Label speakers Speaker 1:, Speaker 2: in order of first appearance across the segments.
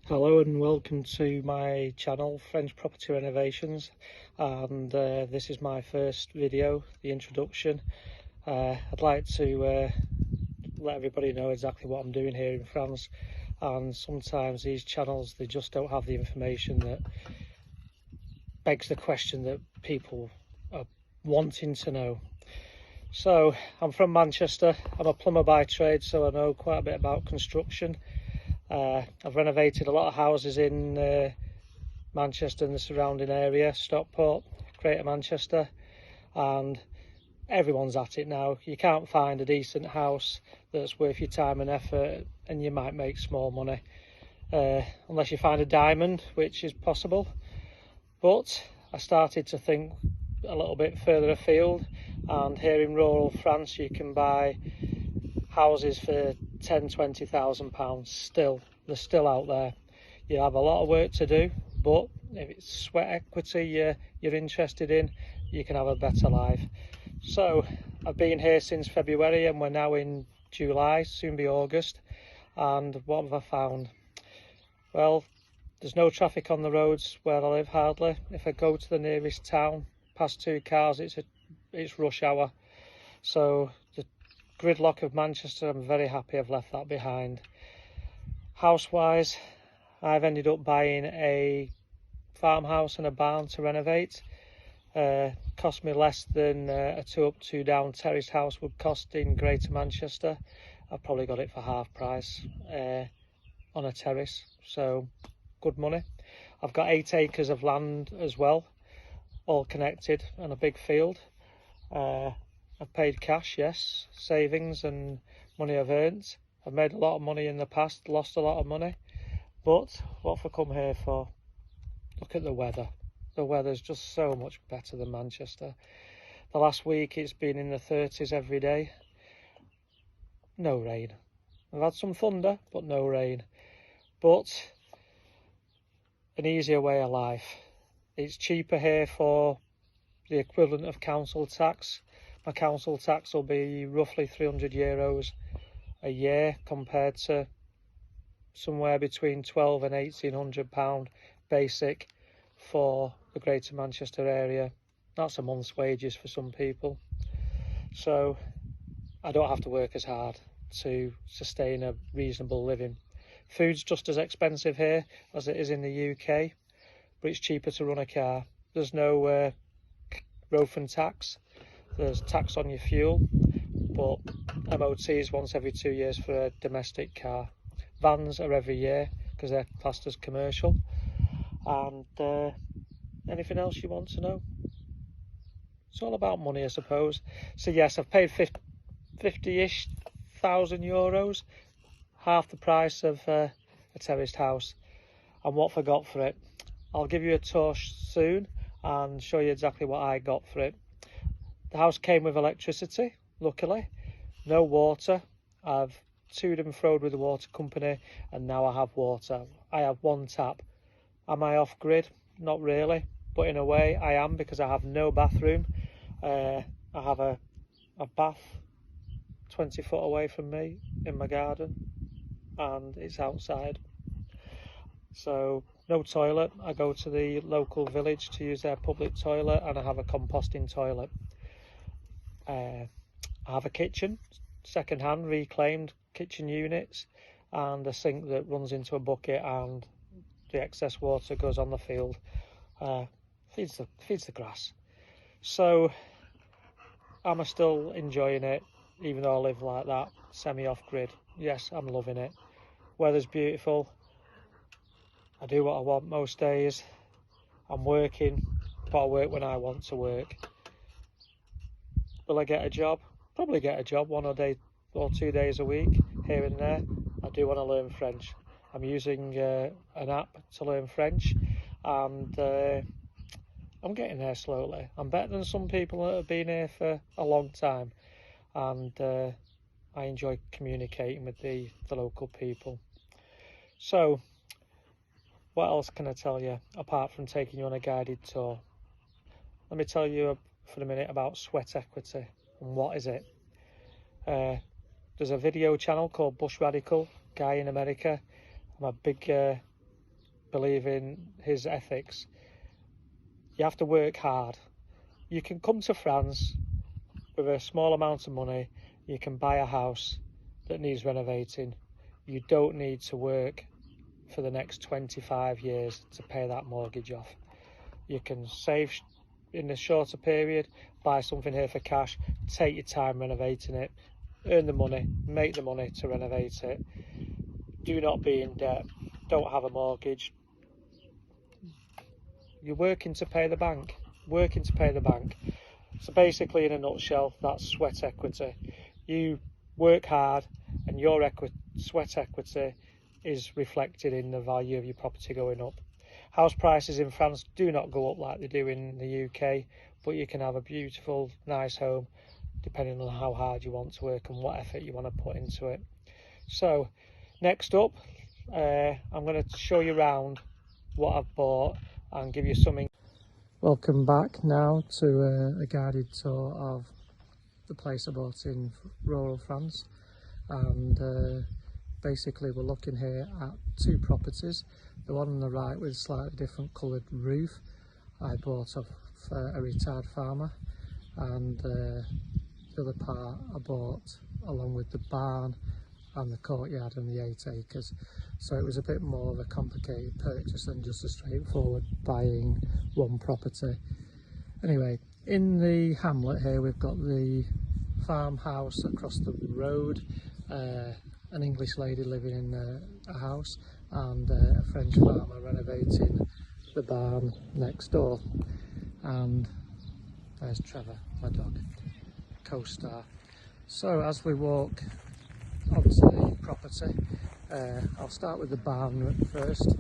Speaker 1: Hello and welcome to my channel, French Property Renovations, and this is my first video, the introduction. I'd like to let everybody know exactly what I'm doing here in France, and sometimes these channels, they just don't have the information that begs the question that people are wanting to know. So I'm from Manchester. I'm a plumber by trade, so I know quite a bit about construction. I've renovated a lot of houses in Manchester and the surrounding area, Stockport, Greater Manchester, and everyone's at it now. You can't find a decent house that's worth your time and effort, and you might make small money, unless you find a diamond, which is possible. But I started to think a little bit further afield, and here in rural France you can buy houses for £10,000-20,000 still. They're still out there. You have a lot of work to do, but if it's sweat equity you're interested in, you can have a better life. So I've been here since February and we're now in July, soon be August, and what have I found? Well, there's no traffic on the roads where I live, hardly. If I go to the nearest town, past 2 cars, it's rush hour. So the gridlock of Manchester, I'm very happy I've left that behind. House-wise, I've ended up buying a farmhouse and a barn to renovate. Cost me less than a 2-up 2-down terraced house would cost in Greater Manchester. I've probably got it for half price on a terrace, so good money. I've got 8 acres of land as well, all connected, and a big field. I've paid cash, yes, savings and money I've earned. I've made a lot of money in the past, lost a lot of money, but what have I come here for? Look at the weather. The weather's just so much better than Manchester. The last week it's been in the 30s every day. No rain. I've had some thunder, but no rain. But an easier way of life. It's cheaper here for the equivalent of council tax. My council tax will be roughly €300 a year compared to somewhere between £1,200 and £1,800 basic for the Greater Manchester area. That's a month's wages for some people. So I don't have to work as hard to sustain a reasonable living. Food's just as expensive here as it is in the UK, but it's cheaper to run a car. There's no road and tax. There's tax on your fuel, but MOT is once every 2 years for a domestic car. Vans are every year because they're classed as commercial. And anything else you want to know? It's all about money, I suppose. So yes, I've paid 50-ish thousand euros, half the price of a terraced house. And what have I got for it? I'll give you a tour soon and show you exactly what I got for it. The house came with electricity, luckily, no water. I've to'd and fro'd with the water company and now I have water. I have 1 tap. Am I off grid? Not really, but in a way I am, because I have no bathroom. I have a bath 20 foot away from me in my garden and it's outside. So no toilet. I go to the local village to use their public toilet, and I have a composting toilet. I have a kitchen, second-hand reclaimed kitchen units, and a sink that runs into a bucket, and the excess water goes on the field, feeds the grass. So I'm still enjoying it, even though I live like that, semi-off grid. Yes, I'm loving it. Weather's beautiful. I do what I want most days. I'm working, but I work when I want to work. Will I get a job? Probably get a job 1 or 2 days a week, here and there. I do want to learn French. I'm using an app to learn French, and I'm getting there slowly. I'm better than some people that have been here for a long time, and I enjoy communicating with the local people. So what else can I tell you apart from taking you on a guided tour? Let me tell you for a minute about sweat equity and what is it. There's a video channel called Bush Radical, guy in America. I'm a big believe in his ethics. You have to work hard. You can come to France with a small amount of money, you can buy a house that needs renovating. You don't need to work for the next 25 years to pay that mortgage off. You can save in a shorter period, buy something here for cash, take your time renovating it, earn the money, make the money to renovate it. Do not be in debt, don't have a mortgage. You're working to pay the bank, So basically, in a nutshell, that's sweat equity. You work hard and your sweat equity is reflected in the value of your property going up. House prices in France do not go up like they do in the UK, but you can have a beautiful, nice home depending on how hard you want to work and what effort you want to put into it. So next up, I'm going to show you around what I've bought and give you something. Welcome back now to a guided tour of the place I bought in rural France, and basically we're looking here at two properties. The one on the right with a slightly different coloured roof I bought off a retired farmer, and the other part I bought along with the barn and the courtyard and the 8 acres. So it was a bit more of a complicated purchase than just a straightforward buying one property. Anyway, in the hamlet here we've got the farmhouse across the road, an English lady living in a house, and a French farmer renovating the barn next door. And there's Trevor, my dog, co-star. So as we walk onto the property, I'll start with the barn first.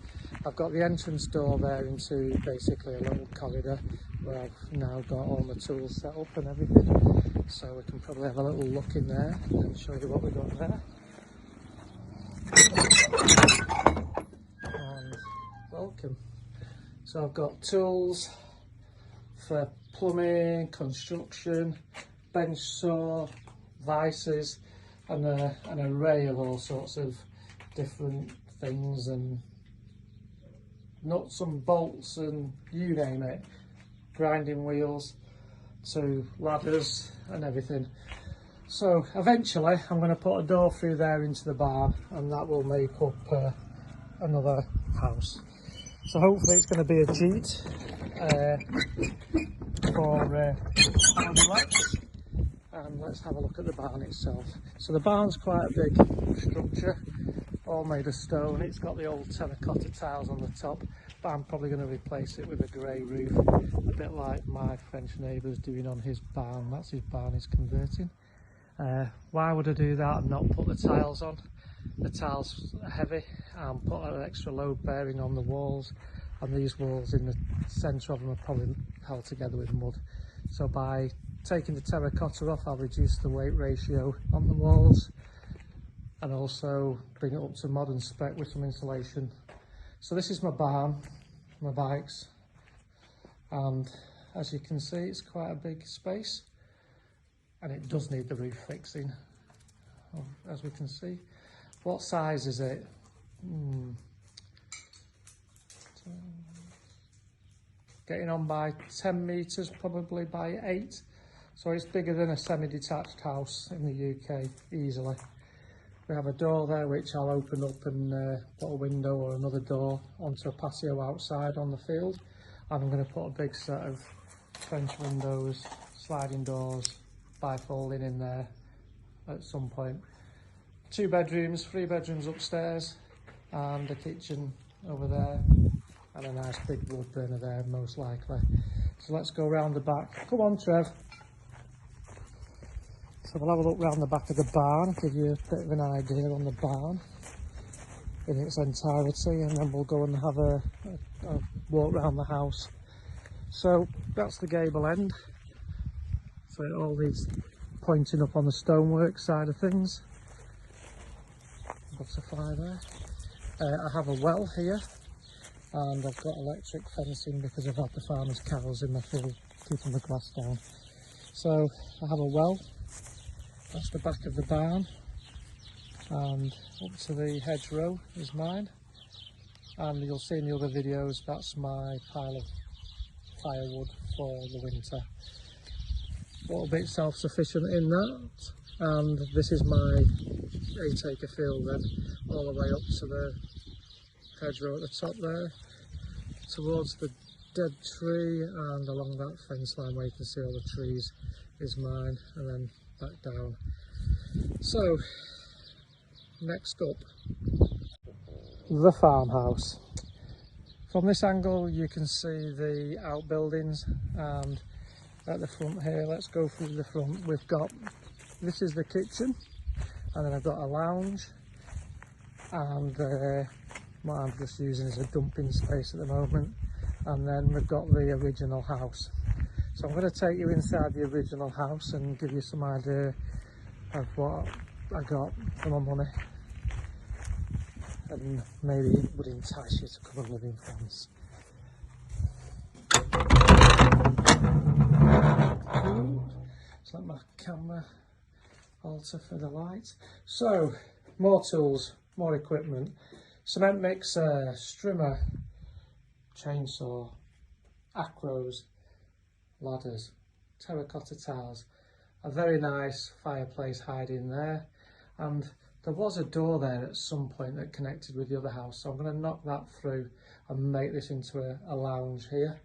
Speaker 1: I've got the entrance door there into basically a little corridor where I've now got all my tools set up and everything, so we can probably have a little look in there and show you what we've got there. And welcome. So I've got tools for plumbing, construction, bench saw, vices, and an array of all sorts of different things, and nuts and bolts and you name it, grinding wheels to ladders and everything. So eventually I'm going to put a door through there into the barn, and that will make up another house. So hopefully it's going to be a Jeet for family lights. And let's have a look at the barn itself. So the barn's quite a big structure, all made of stone. It's got the old terracotta tiles on the top, but I'm probably going to replace it with a grey roof, a bit like my French neighbour's doing on his barn. That's his barn he's converting. Why would I do that and not put the tiles on? The tiles are heavy, and put an extra load bearing on the walls, and these walls in the centre of them are probably held together with mud. So by taking the terracotta off, I'll reduce the weight ratio on the walls and also bring it up to modern spec with some insulation. So this is my barn, my bikes, and as you can see it's quite a big space, and it does need the roof fixing, as we can see. What size is it? Getting on by 10 metres, probably by 8. So it's bigger than a semi-detached house in the UK, easily. We have a door there which I'll open up and put a window or another door onto a patio outside on the field. And I'm going to put a big set of French windows, sliding doors, bifolding in there at some point. 2 bedrooms, 3 bedrooms upstairs, and a kitchen over there, and a nice big wood burner there most likely. So let's go round the back. Come on, Trev. So we'll have a look round the back of the barn, give you a bit of an idea on the barn in its entirety, and then we'll go and have a walk round the house. So that's the gable end. So it all needs pointing up on the stonework side of things. Butterfly there. I have a well here, and I've got electric fencing because I've had the farmer's cows in my field keeping the grass down. So I have a well. That's the back of the barn, and up to the hedgerow is mine. and you'll see in the other videos that's my pile of firewood for the winter. A little bit self-sufficient in that, and this is my 8-acre field then, all the way up to the hedgerow at the top there, towards the dead tree, and along that fence line where you can see all the trees is mine, and then back down. So next up, the farmhouse. From this angle you can see the outbuildings, and at the front here, let's go through the front. We've got, this is the kitchen, and then I've got a lounge, and what I'm just using is a dumping space at the moment, and then we've got the original house. So I'm going to take you inside the original house and give you some idea of what I got for my money, and maybe it would entice you to come and live in France. Just let my camera alter for the light. So, more tools, more equipment. Cement mixer, strimmer, chainsaw, acros, ladders, terracotta tiles, a very nice fireplace hiding there, and there was a door there at some point that connected with the other house, so I'm going to knock that through and make this into a lounge here.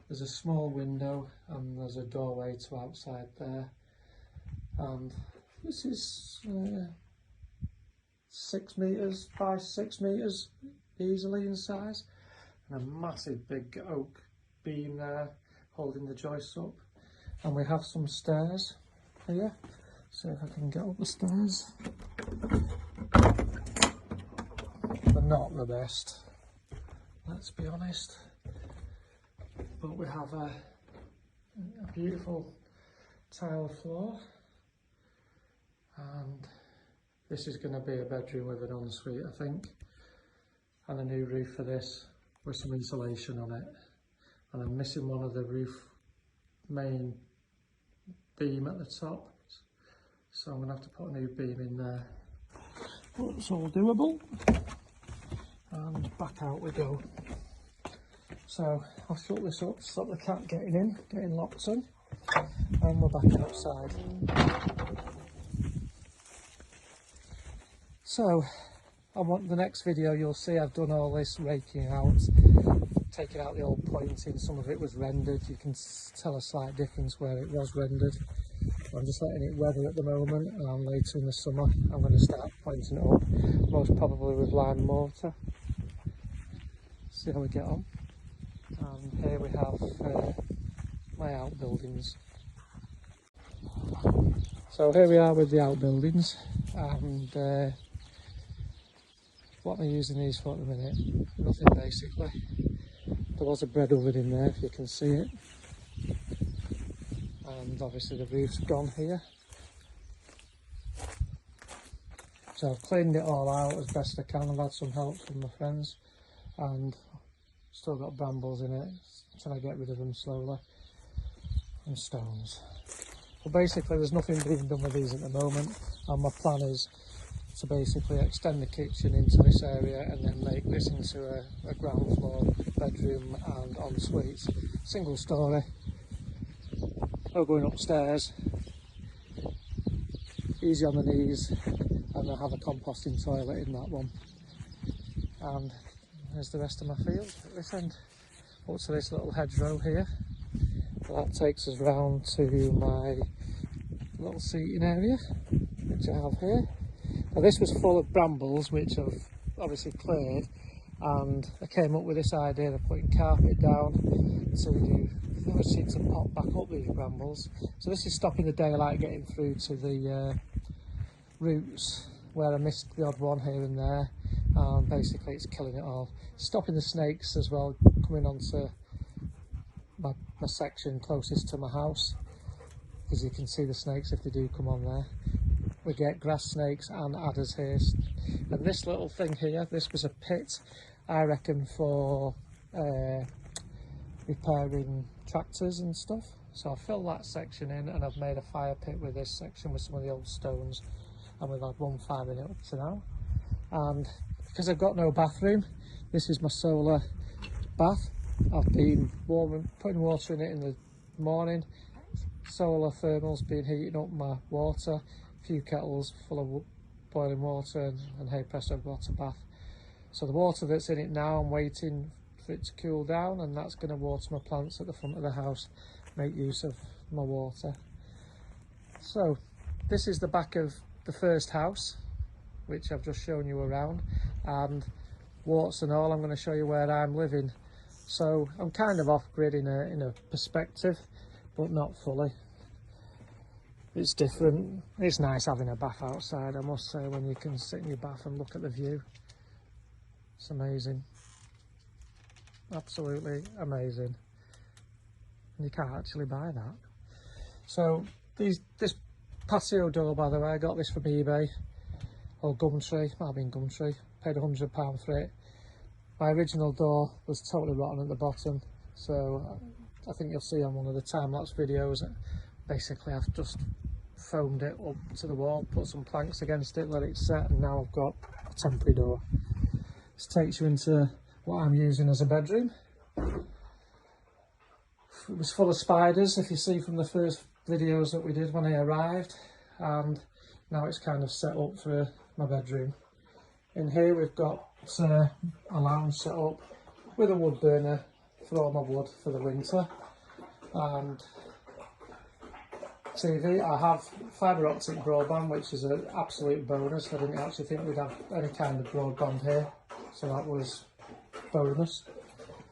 Speaker 1: There's a small window and there's a doorway to outside there, and this is 6 meters by 6 meters easily in size, and a massive big oak beam there holding the joists up. And we have some stairs here, see if I can get up the stairs. They're not the best, let's be honest, but we have a beautiful tile floor, and this is going to be a bedroom with an ensuite, I think, and a new roof for this with some insulation on it. And I'm missing one of the roof main beam at the top, so I'm going to have to put a new beam in there, but it's all doable. And back out we go. So I'll shut this up to stop the cat getting locked in, and we're back outside. So the next video you'll see I've done all this raking out, taking out the old pointing. Some of it was rendered, you can tell a slight difference where it was rendered. I'm just letting it weather at the moment, and later in the summer I'm going to start pointing it up, most probably with lime mortar. See how we get on. And here we have my outbuildings. So here we are with the outbuildings, and what am I using these for at the minute? Nothing basically. There was a bread oven in there if you can see it, and obviously the roof's gone here. So I've cleaned it all out as best I can. I've had some help from my friends, and still got brambles in it, trying to get rid of them slowly, and stones. But basically there's nothing being done with these at the moment, and my plan is to basically extend the kitchen into this area and then make this into a ground floor bedroom and ensuite, single story, no going upstairs, easy on the knees, and I have a composting toilet in that one. And there's the rest of my field at this end, up to this little hedgerow here. That takes us round to my little seating area, which I have here. Now this was full of brambles, which I've obviously cleared, and I came up with this idea of putting carpet down to always seem to pop back up these brambles. So this is stopping the daylight getting through to the roots, where I missed the odd one here and there, and basically it's killing it all. Stopping the snakes as well coming onto my section closest to my house, because you can see the snakes if they do come on there. We get grass snakes and adders here. And this little thing here, this was a pit, I reckon, for repairing tractors and stuff. So I filled that section in, and I've made a fire pit with this section with some of the old stones, and we've had one fire in it up to now. And because I've got no bathroom, This is my solar bath. I've been putting water in it in the morning. Solar thermal's been heating up my water. A few kettles full of boiling water, and hey presto, I've got a bath. So the water that's in it now, I'm waiting for it to cool down, and that's going to water my plants at the front of the house, make use of my water. So this is the back of the first house, which I've just shown you around, and warts and all, I'm going to show you where I'm living. So I'm kind of off grid in a perspective, but not fully. It's different. It's nice having a bath outside, I must say, when you can sit in your bath and look at the view. It's amazing. Absolutely amazing. You can't actually buy that. So this patio door, by the way, I got this from eBay or Gumtree. Might have been Gumtree. Paid £100 for it. My original door was totally rotten at the bottom, so I think you'll see on one of the time-lapse videos that basically I've just foamed it up to the wall, put some planks against it, let it set, and now I've got a temporary door. This takes you into what I'm using as a bedroom. It was full of spiders, if you see from the first videos that we did when I arrived, and now it's kind of set up for my bedroom. In here we've got a lounge set up with a wood burner for all my wood for the winter, and TV. I have fibre optic broadband, which is an absolute bonus. I didn't actually think we'd have any kind of broadband here, so that was bonus.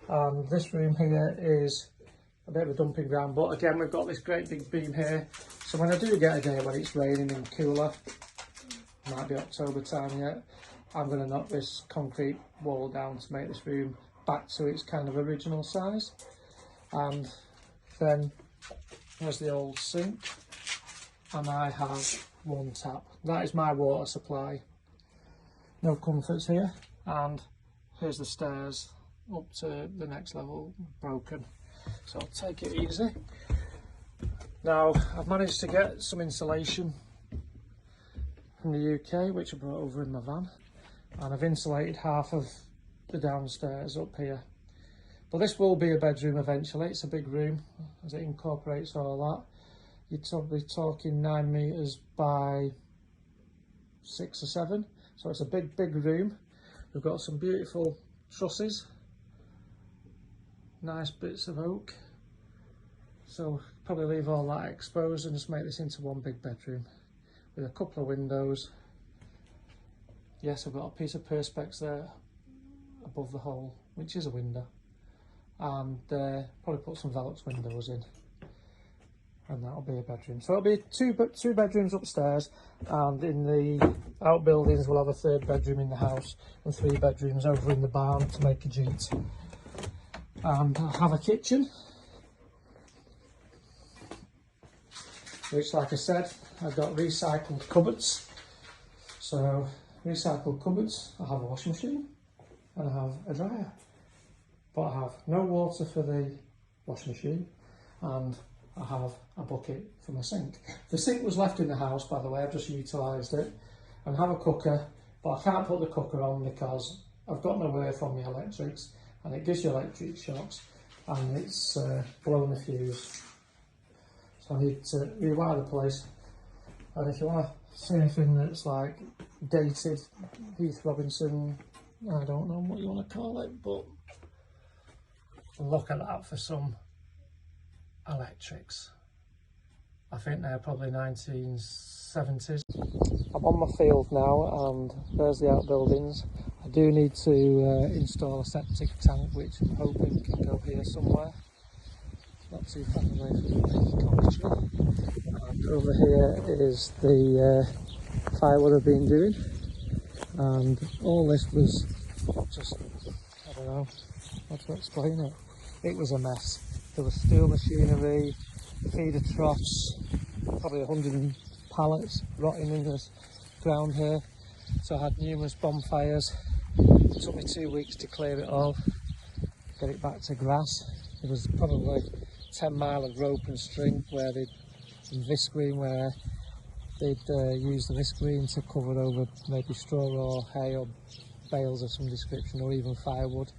Speaker 1: And this room here is a bit of a dumping ground, but again we've got this great big beam here, so when I do get a day when it's raining and cooler, might be October time yet, I'm going to knock this concrete wall down to make this room back to its kind of original size. And then there's the old sink, and I have one tap. That is my water supply. No comforts here, and here's the stairs up to the next level, broken. So I'll take it easy. Now I've managed to get some insulation from the UK, which I brought over in my van, and I've insulated half of the downstairs up here. But this will be a bedroom eventually. It's a big room as it incorporates all that. You're probably talking 9 metres by 6 or 7. So it's a big room. We've got some beautiful trusses, nice bits of oak. So probably leave all that exposed and just make this into one big bedroom with a couple of windows. Yes, I've got a piece of perspex there above the hole, which is a window. And probably put some Velux windows in, and that'll be a bedroom. So it'll be two bedrooms upstairs, and in the outbuildings we'll have a third bedroom in the house and 3 bedrooms over in the barn to make a jeet. And I'll have a kitchen, which, like I said, I've got recycled cupboards. So recycled cupboards, I have a washing machine and I have a dryer. But I have no water for the washing machine, and I have a bucket for my sink. The sink was left in the house, by the way, I've just utilised it. And I have a cooker, but I can't put the cooker on because I've got no earth on the electrics, and it gives you electric shocks, and it's blown the fuse. So I need to rewire the place. And if you want to see anything that's like dated, Heath Robinson, I don't know what you want to call it, but look at that for some electrics. I think they're probably 1970s. I'm on my field now, and there's the outbuildings. I do need to install a septic tank, which I'm hoping can go here somewhere, not too far away from the main cottage. And over here is the firewood I've been doing, and all this was just, I don't know how to explain it. It was a mess. There was steel machinery, feeder troughs, probably 100 pallets rotting in the ground here. So I had numerous bonfires. It took me 2 weeks to clear it all, get it back to grass. There was probably 10 mile of rope and string where they'd, and visqueen where they'd use the visqueen to cover over maybe straw or hay or bales of some description or even firewood,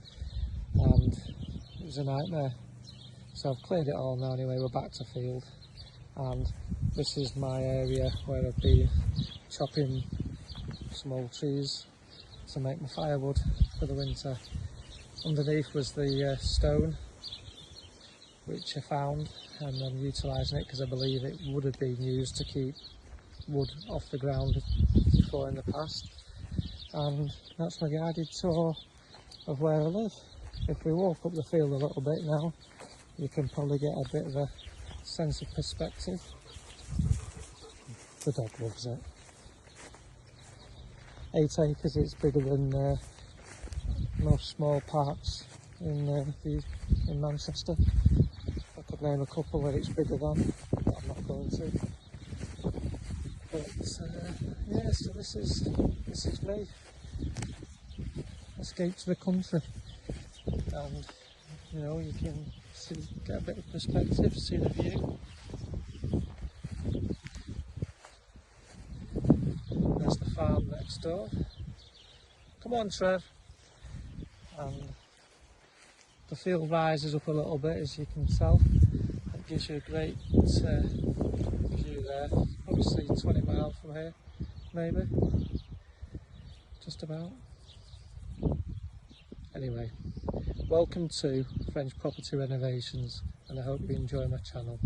Speaker 1: and it was a nightmare. So I've cleared it all now anyway, we're back to field, and this is my area where I've been chopping some old trees to make my firewood for the winter. Underneath was the stone which I found, and I'm utilising it because I believe it would have been used to keep wood off the ground before in the past. And that's my guided tour of where I live. If we walk up the field a little bit now, you can probably get a bit of a sense of perspective. The dog loves it. 8 acres, it's bigger than most small parks in Manchester. I could name a couple that it's bigger than, but I'm not going to. But yeah, so this is me. Escape to the country, and you know, you can get a bit of perspective, see the view. There's the farm next door. Come on, Trev. And the field rises up a little bit, as you can tell. It gives you a great view there. Obviously 20 miles from here, maybe. Just about. Anyway, welcome to French Property Renovations, and I hope you enjoy my channel.